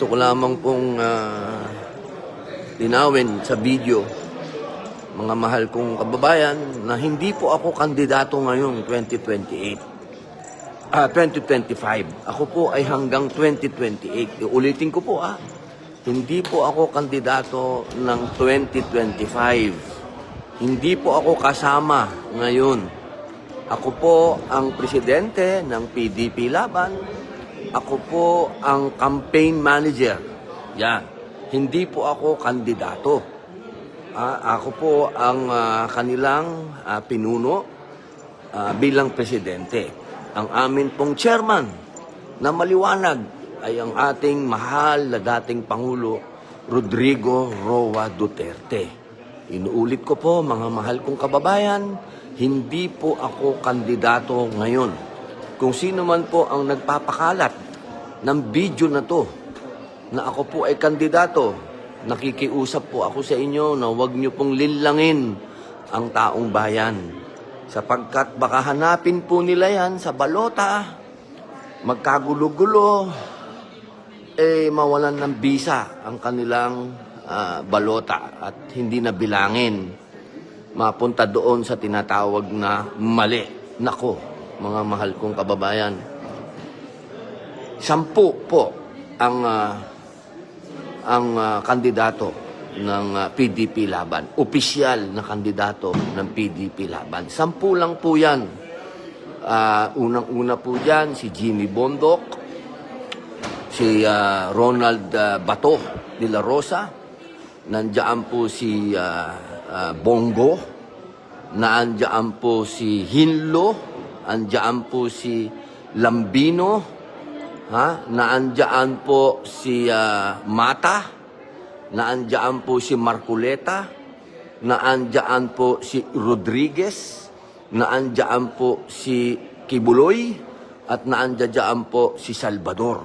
Gusto ko lamang pong linawin sa video, mga mahal kong kababayan, na hindi po ako kandidato ngayong 2025. Ako po ay hanggang 2028. Ulitin ko po hindi po ako kandidato ng 2025. Hindi po ako kasama ngayon. Ako po ang presidente ng PDP Laban. Ako po ang campaign manager. Yan. Hindi po ako kandidato. Ako po ang kanilang pinuno bilang presidente. Ang amin pong chairman na maliwanag ay ang ating mahal na dating Pangulo Rodrigo Roa Duterte. Inuulit ko po, mga mahal kong kababayan, hindi po ako kandidato ngayon. Kung sino man po ang nagpapakalat ng video na to, na ako po ay kandidato, nakikiusap po ako sa inyo na huwag niyo pong linlangin ang taong bayan. Sapagkat baka hanapin po nila yan sa balota, magkagulo-gulo, mawalan ng bisa ang kanilang balota at hindi na bilangin. Mapunta doon sa tinatawag na mali. Nako, mga mahal kong kababayan, 10 po ang kandidato ng PDP Laban. Opisyal na kandidato ng PDP Laban. 10 lang po yan. Unang-una po dyan, si Jimmy Bondoc, si Ronald Bato de la Rosa, nandiyan po si Bongo, nandiyan po si Hinlo, nandiyan po si Lambino, naandyan po si Mata, naandyan po si Marculeta, naandyan po si Rodriguez, naandyan po si Kibuloy, at naandyan po si Salvador.